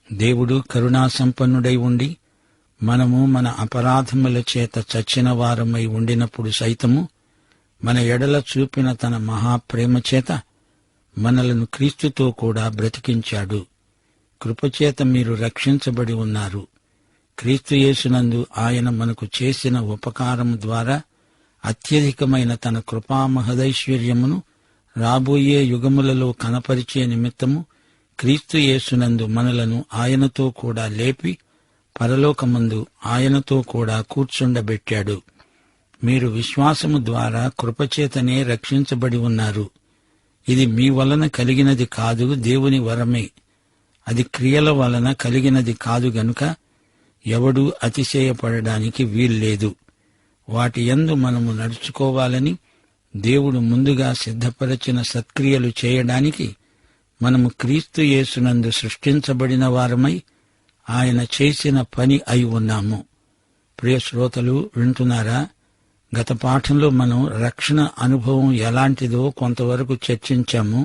దేవుడు కరుణాసంపన్నుడై ఉండి మనము మన అపరాధముల చేత చచ్చిన వారమై ఉండినప్పుడు సైతము మన ఎడల చూపిన తన మహాప్రేమ చేత మనలను క్రీస్తుతో కూడా బ్రతికించాడు. కృపచేత మీరు రక్షించబడి ఉన్నారు. క్రీస్తు యేసునందు ఆయన మనకు చేసిన ఉపకారము ద్వారా అత్యధికమైన తన కృపా మహదైశ్వర్యమును రాబోయే యుగములలో కనపరిచే నిమిత్తము క్రీస్తు యేసునందు మనలను ఆయనతో కూడా లేపి పరలోకమందు ఆయనతో కూడా కూర్చుండబెట్టాడు. మీరు విశ్వాసము ద్వారా కృపచేతనే రక్షించబడి ఉన్నారు. ఇది మీ వలన కలిగినది కాదు, దేవుని వరమే. అది క్రియల వలన కలిగినది కాదు గనుక ఎవడూ అతిశయపడడానికి వీల్లేదు. వాటి యందు మనము నడుచుకోవాలని దేవుడు ముందుగా సిద్ధపరచిన సత్క్రియలు చేయడానికి మనము క్రీస్తు యేసునందు సృష్టించబడిన వారమై ఆయన చేసిన పని అయి ఉన్నాము. ప్రియ శ్రోతలు వింటున్నారా? గత పాఠంలో మనం రక్షణ అనుభవం ఎలాంటిదో కొంతవరకు చర్చించాము.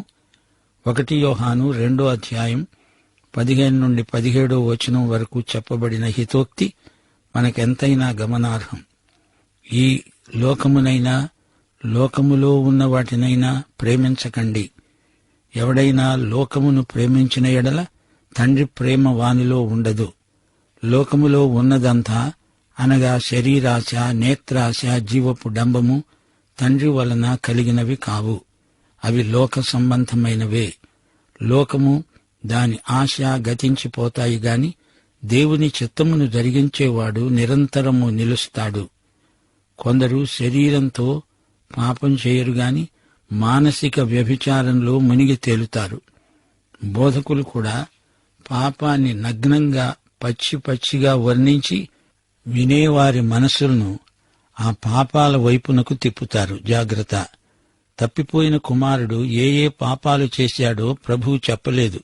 1 యోహాను 2వ అధ్యాయం 15 నుండి 17వ వచనం వరకు చెప్పబడిన హితోక్తి మనకెంతైనా గమనార్హం. ఈ లోకమునైనా లోకములో ఉన్న వాటినైనా ప్రేమించకండి. ఎవడైనా లోకమును ప్రేమించిన ఎడల తండ్రి ప్రేమ వానిలో ఉండదు. లోకములో ఉన్నదంతా అనగా శరీరాశ, నేత్రాశ, జీవపు డంబము తండ్రి వలన కలిగినవి కావు. అవి లోక సంబంధమైనవే. లోకము దాని ఆశ గతించిపోతాయి గాని దేవుని చిత్తమును జరిగించేవాడు నిరంతరము నిలుస్తాడు. కొందరు శరీరంతో పాపం చేయరు గాని మానసిక వ్యభిచారంలో మునిగి తేలుతారు. బోధకులు కూడా పాపాన్ని నగ్నంగా పచ్చిగా వర్ణించి వినేవారి మనసులను ఆ పాపాల వైపునకు తిప్పుతారు. జాగ్రత్త! తప్పిపోయిన కుమారుడు ఏ పాపాలు చేశాడో ప్రభువు చెప్పలేదు.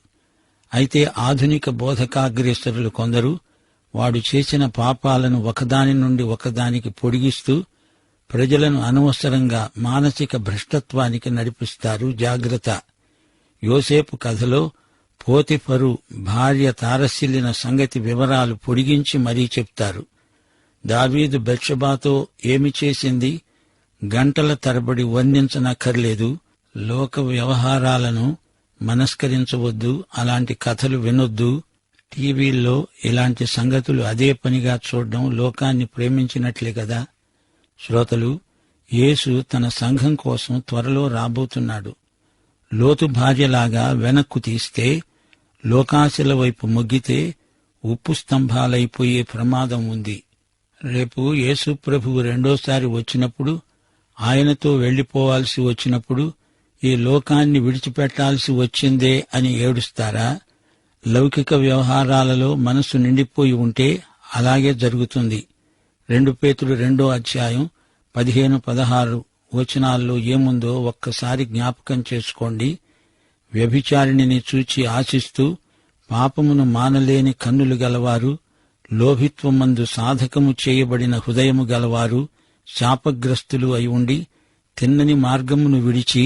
అయితే ఆధునిక బోధకాగ్రేసరులు కొందరు వాడు చేసిన పాపాలను ఒకదాని నుండి ఒకదానికి పొడిగిస్తూ ప్రజలను అనవసరంగా మానసిక భ్రష్టత్వానికి నడిపిస్తారు. జాగ్రత్త! యోసేపు కథలో పోతిఫరు భార్య తారసిల్లిన సంగతి వివరాలు పొడిగించి మరీ చెప్తారు. దావీదు బెత్షెబాతో ఏమి చేసింది గంటల తరబడి వర్ణించనక్కర్లేదు. లోక వ్యవహారాలను మనస్కరించవద్దు, అలాంటి కథలు వినొద్దు. టీవీల్లో ఇలాంటి సంగతులు అదే పనిగా చూడడం లోకాన్ని ప్రేమించినట్లే కదా. శ్రోతలు, యేసు తన సంఘం కోసం త్వరలో రాబోతున్నాడు. లోతు భార్యలాగా వెనక్కు తీస్తే, లోకాశల వైపు మొగ్గితే ఉప్పు స్తంభాలైపోయే ప్రమాదం ఉంది. రేపు యేసు ప్రభువు రెండోసారి వచ్చినప్పుడు, ఆయనతో వెళ్లిపోవాల్సి వచ్చినప్పుడు ఈ లోకాన్ని విడిచిపెట్టాల్సి వచ్చిందే అని ఏడుస్తారా? లౌకిక వ్యవహారాలలో మనసు నిండిపోయి ఉంటే అలాగే జరుగుతుంది. 2 పేతురు 2వ అధ్యాయం 15-16 వచనాల్లో ఏముందో ఒక్కసారి జ్ఞాపకం చేసుకోండి. వ్యభిచారిణిని చూచి ఆశిస్తూ పాపమును మానలేని కన్నులు గలవారు, లోభిత్వమందు సాధకము చేయబడిన హృదయము గలవారు శాపగ్రస్తులు అయి ఉండి తిన్నని మార్గమును విడిచి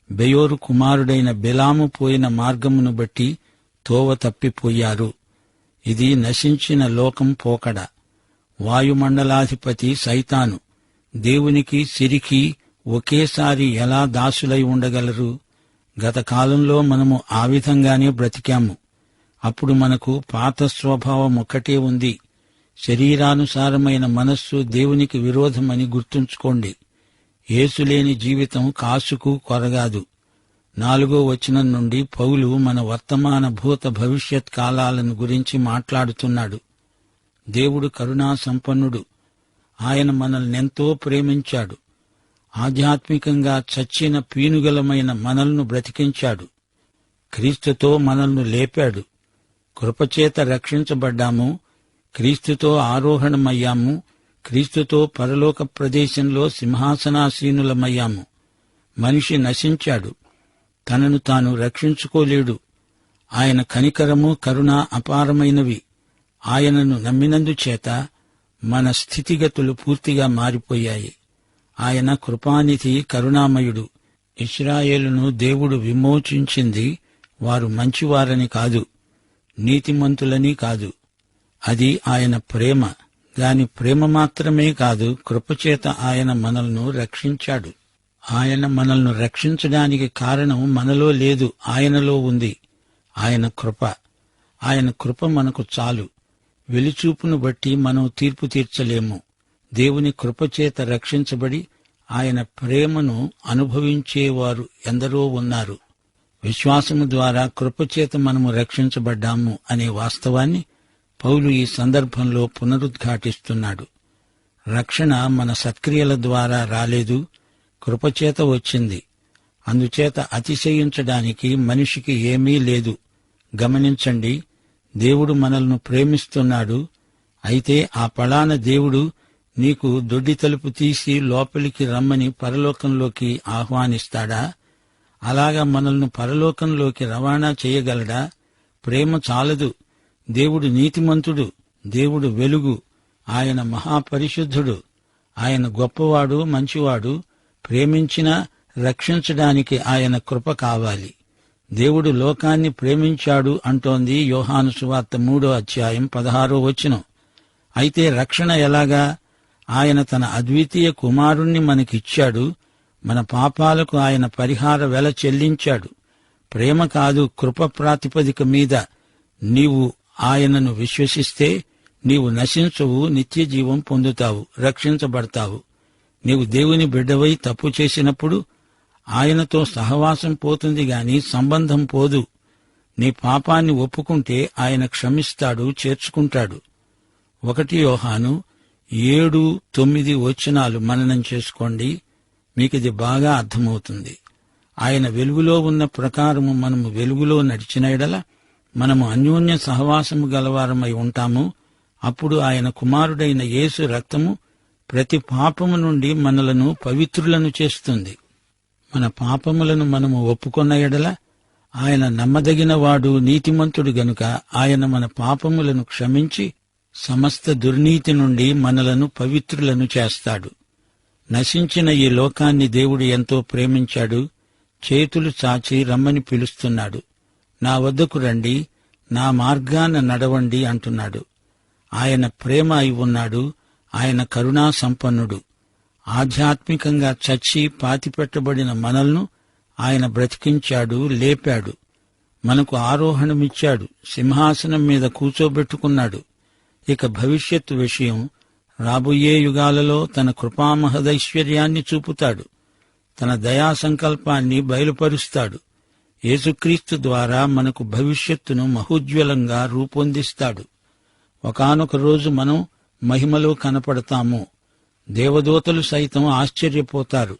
బెయోరు కుమారుడైన బెలాము పోయిన మార్గమును బట్టి తోవ తప్పిపోయారు. ఇది నశించిన లోకం పోకడ. వాయుమండలాధిపతి సైతాను దేవునికి సిరికి ఒకేసారి ఎలా దాసులై ఉండగలరు? గత కాలంలో మనము ఆ విధంగానే బ్రతికాము. అప్పుడు మనకు పాత స్వభావం ఒక్కటే ఉంది. శరీరానుసారమైన మనస్సు దేవునికి విరోధమని గుర్తుంచుకోండి. యేసులేని జీవితం కాసుకు కొరగాదు. 4వ వచనం నుండి పౌలు మన వర్తమాన భూత భవిష్యత్ కాలాలను గురించి మాట్లాడుతున్నాడు. దేవుడు కరుణా సంపన్నుడు. ఆయన మనల్నెంతో ప్రేమించాడు. ఆధ్యాత్మికంగా చచ్చిన పీనుగలమైన మనల్ని బ్రతికించాడు. క్రీస్తుతో మనల్ని లేపాడు. కృపచేత రక్షించబడ్డాము. క్రీస్తుతో ఆరోహణమయ్యాము. క్రీస్తుతో పరలోక ప్రదేశంలో సింహాసనాసీనులమయ్యాము. మనిషి నశించాడు. తనను తాను రక్షించుకోలేడు. ఆయన కనికరము, కరుణ అపారమైనవి. ఆయనను నమ్మినందుచేత మన స్థితిగతులు పూర్తిగా మారిపోయాయి. ఆయన కృపానిధి, కరుణామయుడు. ఇశ్రాయేలును దేవుడు విమోచించింది వారు మంచివారని కాదు, నీతిమంతులని కాదు. అది ఆయన ప్రేమ. దాని ప్రేమ మాత్రమే కాదు, కృపచేత ఆయన మనల్ని రక్షించాడు. ఆయన మనల్ని రక్షించడానికి కారణం మనలో లేదు, ఆయనలో ఉంది. ఆయన కృప. ఆయన కృప మనకు చాలు. వెలిచూపును బట్టి మనం తీర్పు తీర్చలేము. దేవుని కృపచేత రక్షించబడి ఆయన ప్రేమను అనుభవించేవారు ఎందరో ఉన్నారు. విశ్వాసము ద్వారా కృపచేత మనము రక్షించబడ్డాము అనే వాస్తవాన్ని పౌలు ఈ సందర్భంలో పునరుద్ఘాటిస్తున్నాడు. రక్షణ మన సత్క్రియల ద్వారా రాలేదు, కృపచేత వచ్చింది. అందుచేత అతిశయించడానికి మనిషికి ఏమీ లేదు. గమనించండి, దేవుడు మనల్ని ప్రేమిస్తున్నాడు. అయితే ఆ పళాన దేవుడు నీకు దొడ్డి తలుపు తీసి లోపలికి రమ్మని పరలోకంలోకి ఆహ్వానిస్తాడా? అలాగా మనల్ని పరలోకంలోకి రవాణా చేయగలడా? ప్రేమ చాలదు. దేవుడు నీతిమంతుడు, దేవుడు వెలుగు, ఆయన మహాపరిశుద్ధుడు, ఆయన గొప్పవాడు, మంచివాడు. ప్రేమించినా రక్షించడానికి ఆయన కృప కావాలి. దేవుడు లోకాన్ని ప్రేమించాడు అంటోంది యోహాను సువార్త 3:16. అయితే రక్షణ ఎలాగా? ఆయన తన అద్వితీయ కుమారుణ్ణి మనకిచ్చాడు. మన పాపాలకు ఆయన పరిహార వెల చెల్లించాడు. ప్రేమ కాదు, కృప ప్రాతిపదిక మీద నీవు ఆయనను విశ్వసిస్తే నీవు నశించవు, నిత్యజీవం పొందుతావు, రక్షించబడతావు. నీవు దేవుని బిడ్డవై తప్పు చేసినప్పుడు ఆయనతో సహవాసం పోతుంది గాని సంబంధం పోదు. నీ పాపాన్ని ఒప్పుకుంటే ఆయన క్షమిస్తాడు, చేర్చుకుంటాడు. 1 యోహాను 7-9 మననం చేసుకోండి, మీకిది బాగా అర్థమవుతుంది. ఆయన వెలుగులో ఉన్న ప్రకారము మనము వెలుగులో నడిచిన ఎడల మనము అన్యోన్య సహవాసము గలవారమై ఉంటాము. అప్పుడు ఆయన కుమారుడైన యేసు రక్తము ప్రతి పాపము నుండి మనలను పవిత్రులను చేస్తుంది. మన పాపములను మనము ఒప్పుకొన్న ఎడల ఆయన నమ్మదగినవాడు, నీతిమంతుడు గనుక ఆయన మన పాపములను క్షమించి సమస్త దుర్నీతి నుండి మనలను పవిత్రులను చేస్తాడు. నశించిన ఈ లోకాన్ని దేవుడు ఎంతో ప్రేమించాడు. చేతులు చాచి రమ్మని పిలుస్తున్నాడు. నా వద్దకు రండి, నా మార్గాన నడవండి అంటున్నాడు. ఆయన ప్రేమ అయి ఉన్నాడు. ఆయన కరుణా సంపన్నుడు. ఆధ్యాత్మికంగా చచ్చి పాతిపెట్టబడిన మనల్ను ఆయన బ్రతికించాడు, లేపాడు. మనకు ఆరోహణమిచ్చాడు, సింహాసనం మీద కూచోబెట్టుకున్నాడు. ఇక భవిష్యత్తు విషయం, రాబోయే యుగాలలో తన కృపామహదైశ్వర్యాన్ని చూపుతాడు. తన దయా సంకల్పాన్ని బయలుపరుస్తాడు. యేసుక్రీస్తు ద్వారా మనకు భవిష్యత్తును మహోజ్వలంగా రూపొందిస్తాడు. ఒకానొక రోజు మనం మహిమలో కనపడతాము. దేవదూతలు సైతం ఆశ్చర్యపోతారు.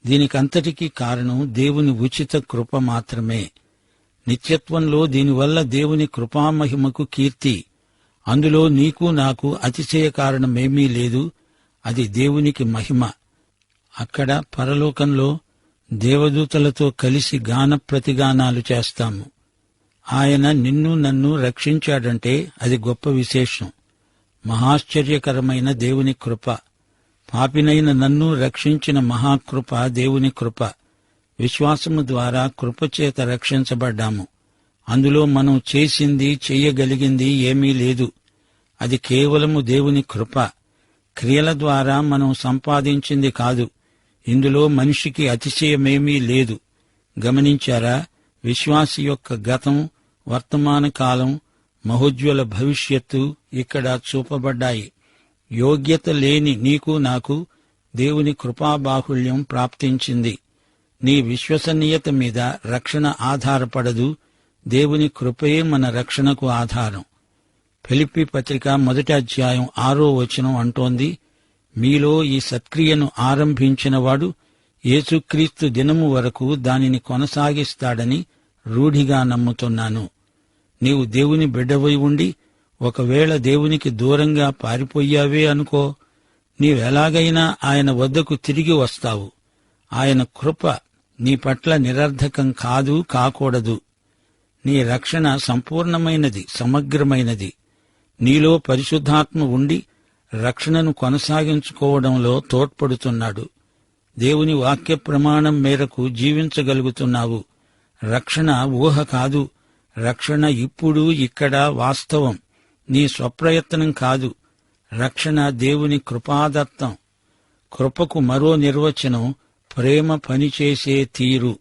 దీనికంతటికీ కారణం దేవుని ఉచిత కృప మాత్రమే. నిత్యత్వంలో దీనివల్ల దేవుని కృపామహిమకు కీర్తి. అందులో నీకు నాకు అతిశయ కారణమేమీ లేదు. అది దేవునికి మహిమ. అక్కడ పరలోకంలో దేవదూతలతో కలిసి గాన ప్రతిగానాలు చేస్తాము. ఆయన నిన్ను నన్ను రక్షించాడంటే అది గొప్ప విశేషం. మహాశ్చర్యకరమైన దేవుని కృప. పాపినైన నన్ను రక్షించిన మహాకృప దేవుని కృప. విశ్వాసము ద్వారా కృపచేత రక్షించబడ్డాము. అందులో మనం చేసింది, చెయ్యగలిగింది ఏమీ లేదు. అది కేవలము దేవుని కృప. క్రియల ద్వారా మనం సంపాదించింది కాదు. ఇందులో మనిషికి అతిశయమేమీ లేదు. గమనించారా? విశ్వాసి యొక్క గతం, వర్తమాన కాలం, మహోజ్వల భవిష్యత్తు ఇక్కడ చూపబడ్డాయి. యోగ్యత లేని నీకు నాకు దేవుని కృపాబాహుళ్యం ప్రాప్తించింది. నీ విశ్వసనీయత మీద రక్షణ ఆధారపడదు. దేవుని కృపయే మన రక్షణకు ఆధారం. ఫిలిప్పీ పత్రిక 1:6 అంటోంది, మీలో ఈ సత్క్రియను ఆరంభించినవాడు యేసుక్రీస్తు దినము వరకు దానిని కొనసాగిస్తాడని రూఢిగా నమ్ముతున్నాను. నీవు దేవుని బిడ్డవై ఉండి ఒకవేళ దేవునికి దూరంగా పారిపోయావే అనుకో, నీవెలాగైనా ఆయన వద్దకు తిరిగి వస్తావు. ఆయన కృప నీ పట్ల నిరర్ధకం కాదు, కాకూడదు. నీ రక్షణ సంపూర్ణమైనది, సమగ్రమైనది. నీలో పరిశుద్ధాత్మ ఉండి రక్షణను కొనసాగించుకోవడంలో తోడ్పడుతున్నాడు. దేవుని వాక్య ప్రమాణం మేరకు జీవించగలుగుతున్నావు. రక్షణ ఊహ కాదు, రక్షణ ఇప్పుడు ఇక్కడ వాస్తవం, నీ స్వప్రయత్నం కాదు. రక్షణ దేవుని కృపాదత్తం. కృపకు మరో నిర్వచనం ప్రేమ పనిచేసే తీరు.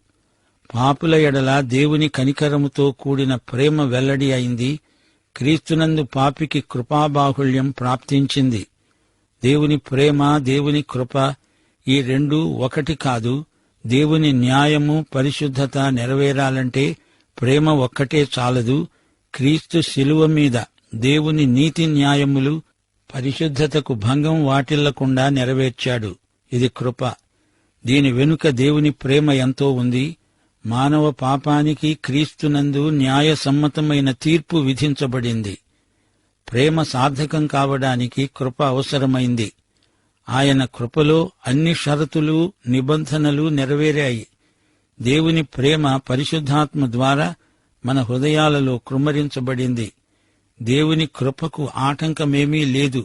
పాపుల ఎడల దేవుని కనికరముతో కూడిన ప్రేమ వెల్లడి అయింది. క్రీస్తునందు పాపికి కృపాబాహుళ్యం ప్రాప్తించింది. దేవుని ప్రేమ, దేవుని కృప ఈ రెండూ ఒకటి కాదు. దేవుని న్యాయము, పరిశుద్ధత నెరవేరాలంటే ప్రేమ ఒక్కటే చాలదు. క్రీస్తు శిలువ మీద దేవుని నీతి న్యాయములు, పరిశుద్ధతకు భంగం వాటిల్లకుండా నెరవేర్చాడు. ఇది కృప. దీని వెనుక దేవుని ప్రేమ ఎంతో ఉంది. మానవ పాపానికి క్రీస్తునందు న్యాయసమ్మతమైన తీర్పు విధించబడింది. ప్రేమ సార్థకం కావడానికి కృప అవసరమైంది. ఆయన కృపలో అన్ని షరతులు, నిబంధనలు నెరవేరాయి. దేవుని ప్రేమ పరిశుద్ధాత్మ ద్వారా మన హృదయాలలో కృమ్మరించబడింది. దేవుని కృపకు ఆటంకమేమీ లేదు.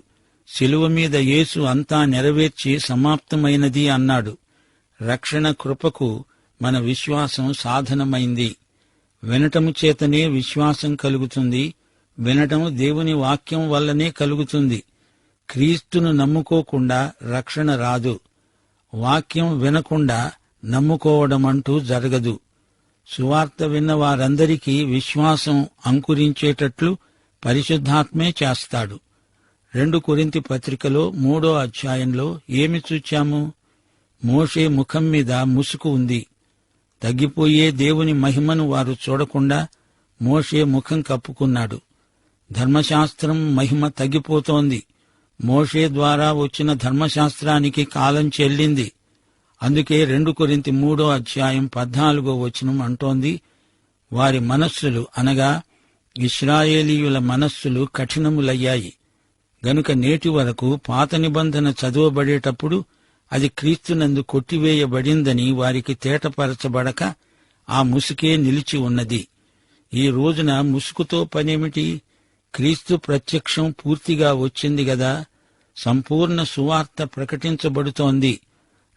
శిలువ మీద యేసు అంతా నెరవేర్చి సమాప్తమైనది అన్నాడు. రక్షణ కృపకు మన విశ్వాసం సాధనమైంది. వినటము చేతనే విశ్వాసం కలుగుతుంది. వినటం దేవుని వాక్యం వల్లనే కలుగుతుంది. క్రీస్తును నమ్ముకోకుండా రక్షణ రాదు. వాక్యం వినకుండా నమ్ముకోవడమంటూ జరగదు. సువార్త విన్న వారందరికీ విశ్వాసం అంకురించేటట్లు పరిశుద్ధాత్మే చేస్తాడు. 2 కొరింథీ పత్రికలో 3వ అధ్యాయంలో ఏమి చూచాము? మోషే ముఖం మీద ముసుకు ఉంది. తగ్గిపోయే దేవుని మహిమను వారు చూడకుండా మోషే ముఖం కప్పుకున్నాడు. ధర్మశాస్త్రం మహిమ తగ్గిపోతోంది. మోషే ద్వారా వచ్చిన ధర్మశాస్త్రానికి కాలం చెల్లింది. అందుకే 2 కొరింథీ 3వ అధ్యాయం 14వ వచనం అంటోంది, వారి మనస్సులు అనగా ఇశ్రాయేలీయుల మనస్సులు కఠినములయ్యాయి. గనుక నేటి వరకు పాత నిబంధన చదువబడేటప్పుడు అది క్రీస్తునందు కొట్టివేయబడిందని వారికి తేటపరచబడక ఆ ముసుకే నిలిచి ఉన్నది. ఈ రోజున ముసుగుతో పనేమిటి? క్రీస్తు ప్రత్యక్షం పూర్తిగా వచ్చింది గదా. సంపూర్ణ సువార్త ప్రకటించబడుతోంది.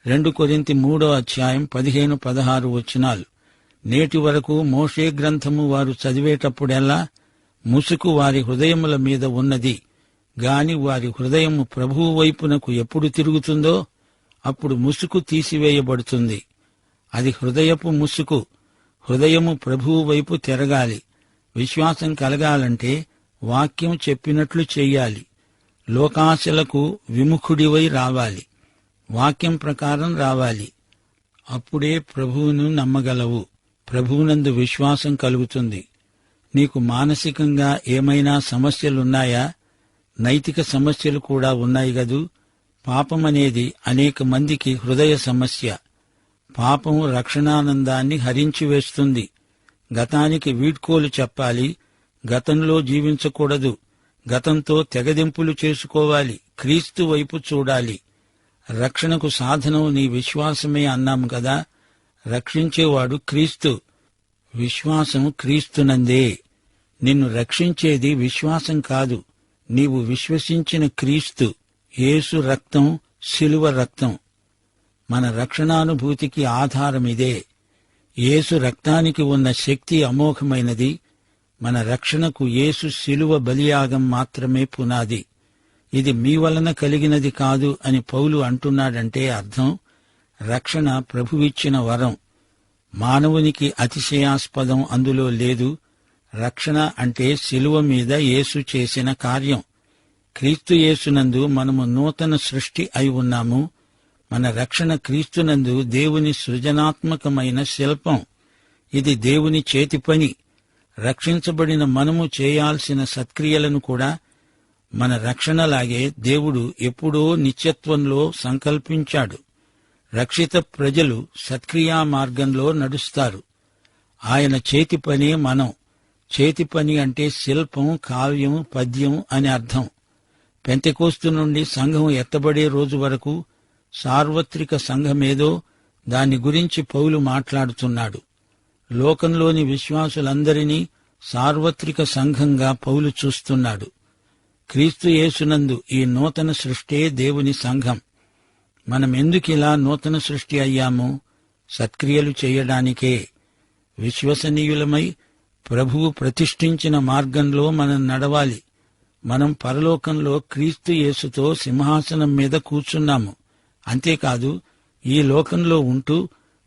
2 కొరింథీ 3వ అధ్యాయం 15-16 వచనాలు. నేటి వరకు మోషే గ్రంథము వారు చదివేటప్పుడెల్లా ముసుకు వారి హృదయముల మీద ఉన్నది. గాని వారి హృదయము ప్రభువు వైపునకు ఎప్పుడు తిరుగుతుందో అప్పుడు ముసుకు తీసివేయబడుతుంది. అది హృదయపు ముసుకు. హృదయము ప్రభువు వైపు తిరగాలి. విశ్వాసం కలగాలంటే వాక్యం చెప్పినట్లు చెయ్యాలి. లోకాశలకు విముఖుడివై రావాలి. వాక్యం ప్రకారం రావాలి. అప్పుడే ప్రభువును నమ్మగలవు. ప్రభువునందు విశ్వాసం కలుగుతుంది. నీకు మానసికంగా ఏమైనా సమస్యలున్నాయా? నైతిక సమస్యలు కూడా ఉన్నాయి గదూ. పాపమనేది అనేక మందికి హృదయ సమస్య. పాపం రక్షణానందాన్ని హరించివేస్తుంది. గతానికి వీడ్కోలు చెప్పాలి. గతంలో జీవించకూడదు. గతంతో తెగదెంపులు చేసుకోవాలి. క్రీస్తు వైపు చూడాలి. రక్షణకు సాధనం నీ విశ్వాసమే అన్నాం కదా. రక్షించేవాడు క్రీస్తు. విశ్వాసం క్రీస్తునందే. నిన్ను రక్షించేది విశ్వాసం కాదు, నీవు విశ్వసించిన క్రీస్తు, యేసు రక్తం, శిలువ రక్తం. మన రక్షణానుభూతికి ఆధారమిదే. యేసు రక్తానికి ఉన్న శక్తి అమోఘమైనది. మన రక్షణకు యేసు శిలువ బలియాగం మాత్రమే పునాది. ఇది మీ వలన కలిగినది కాదు అని పౌలు అంటున్నాడంటే అర్థం, రక్షణ ప్రభువిచ్చిన వరం. మానవునికి అతిశయాస్పదం అందులో లేదు. రక్షణ అంటే శిలువ మీద యేసు చేసిన కార్యం. క్రీస్తు యేసునందు మనము నూతన సృష్టి అయి ఉన్నాము. మన రక్షణ క్రీస్తునందు దేవుని సృజనాత్మకమైన శిల్పం. ఇది దేవుని చేతి పని. రక్షించబడిన మనము చేయాల్సిన సత్క్రియలను కూడా మన రక్షణలాగే దేవుడు ఎప్పుడో నిత్యత్వంలో సంకల్పించాడు. రక్షిత ప్రజలు సత్క్రియా మార్గంలో నడుస్తారు. ఆయన చేతి పనే మనం. చేతి పని అంటే శిల్పం, కావ్యం, పద్యం అని అర్థం. పెంతెకోస్తు నుండి సంఘం ఎత్తబడే రోజు వరకు సార్వత్రిక సంఘమేదో దాని గురించి పౌలు మాట్లాడుతున్నాడు. లోకంలోని విశ్వాసులందరినీ సార్వత్రిక సంఘంగా పౌలు చూస్తున్నాడు. క్రీస్తు యేసునందు ఈ నూతన సృష్టే దేవుని సంఘం. మనమెందుకిలా నూతన సృష్టి అయ్యాము? సత్క్రియలు చేయడానికే. విశ్వసనీయులమై ప్రభువు ప్రతిష్ఠించిన మార్గంలో మనం నడవాలి. మనం పరలోకంలో క్రీస్తు యేసుతో సింహాసనం మీద కూర్చున్నాము. అంతేకాదు, ఈ లోకంలో ఉంటూ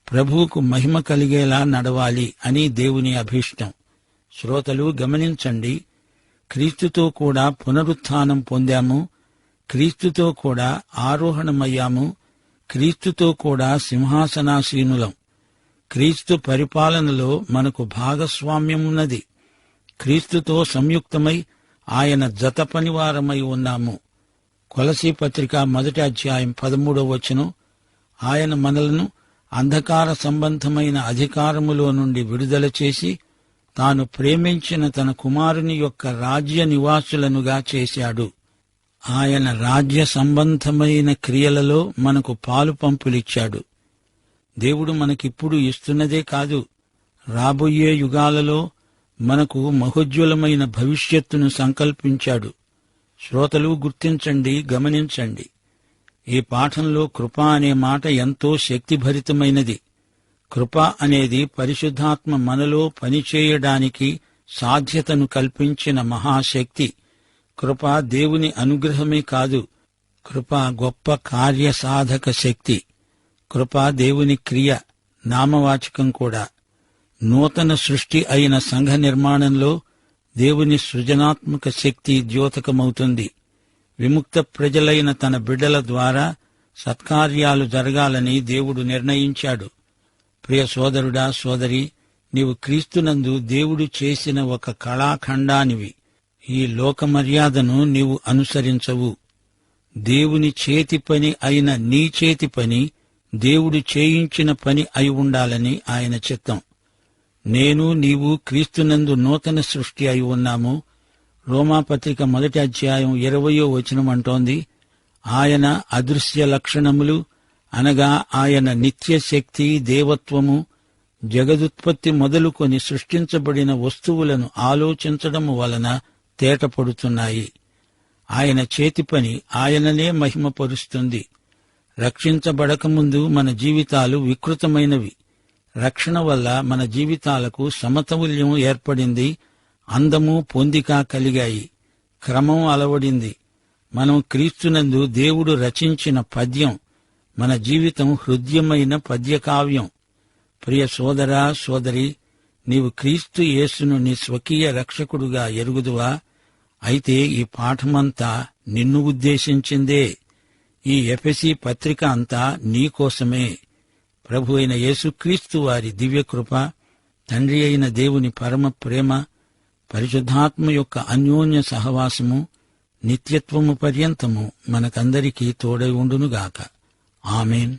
ప్రభువుకు మహిమ కలిగేలా నడవాలి అని దేవుని అభీష్టం. శ్రోతలు గమనించండి, క్రీస్తుతో కూడా పునరుత్థానం పొందాము, క్రీస్తుతో కూడా ఆరోహణమయ్యాము, క్రీస్తుతో కూడా సింహాసనాసీనులం. క్రీస్తు పరిపాలనలో మనకు భాగస్వామ్యమున్నది. క్రీస్తుతో సంయుక్తమై ఆయన జత పనివారమై ఉన్నాము. కొలసీ పత్రిక 1వ అధ్యాయం 13వ వచనం, ఆయన మనలను అంధకార సంబంధమైన అధికారములో నుండి విడుదల చేసి తాను ప్రేమించిన తన కుమారుని యొక్క రాజ్య నివాసులనుగా చేశాడు. ఆయన రాజ్య సంబంధమైన క్రియలలో మనకు పాలు పంపులిచ్చాడు. దేవుడు మనకిప్పుడు ఇస్తున్నదే కాదు, రాబోయే యుగాలలో మనకు మహోజ్వలమైన భవిష్యత్తును సంకల్పించాడు. శ్రోతలు గుర్తించండి, గమనించండి. ఈ పాఠంలో కృప అనే మాట ఎంతో శక్తిభరితమైనది. కృప అనేది పరిశుద్ధాత్మ మనలో పనిచేయడానికి సాధ్యతను కల్పించిన మహాశక్తి. కృప దేవుని అనుగ్రహమే కాదు, కృప గొప్ప కార్యసాధక శక్తి. కృప దేవుని క్రియ, నామవాచకం కూడా. నూతన సృష్టి అయిన సంఘ నిర్మాణంలో దేవుని సృజనాత్మక శక్తి ద్యోతకమవుతుంది. విముక్త ప్రజలైన తన బిడ్డల ద్వారా సత్కార్యాలు జరగాలని దేవుడు నిర్ణయించాడు. ప్రియ సోదరుడా, సోదరి, నీవు క్రీస్తునందు దేవుడు చేసిన ఒక కళాఖండానివి. ఈ లోక మర్యాదను నీవు అనుసరించవు. దేవుని చేతి పని అయిన నీ చేతి పని దేవుడు చేయించిన పని అయి ఉండాలని ఆయన చిత్తం. నేను, నీవు క్రీస్తునందు నూతన సృష్టి అయి ఉన్నాము. రోమాపత్రిక 1వ అధ్యాయం 20వ వచనం అంటోంది, ఆయన అదృశ్య లక్షణములు అనగా ఆయన నిత్యశక్తి, దేవత్వము, జగదుత్పత్తి మొదలుకొని సృష్టించబడిన వస్తువులను ఆలోచించడము వలన తేటపడుతున్నాయి. ఆయన చేతి పని ఆయననే మహిమపరుస్తుంది. రక్షించబడకముందు మన జీవితాలు వికృతమైనవి. రక్షణ వల్ల మన జీవితాలకు సమతౌల్యం ఏర్పడింది, అందము పొందిక కలిగాయి, క్రమం అలవడింది. మనం క్రీస్తునందు దేవుడు రచించిన పద్యం, మన జీవితం హృద్యమైన పద్యకావ్యం. ప్రియ సోదరా, సోదరి, నీవు క్రీస్తు యేసును నీ స్వకీయ రక్షకుడుగా ఎరుగుదువా? అయితే ఈ పాఠమంతా నిన్ను ఉద్దేశించిందే. ఈ ఎఫెసీ పత్రిక అంతా నీకోసమే. ప్రభు అయిన యేసుక్రీస్తు వారి దివ్యకృప, తండ్రి అయిన దేవుని పరమ ప్రేమ, పరిశుద్ధాత్మ యొక్క అన్యోన్య సహవాసము నిత్యత్వము పర్యంతము మనకందరికీ తోడై ఉండునుగాక. ఆమేన్.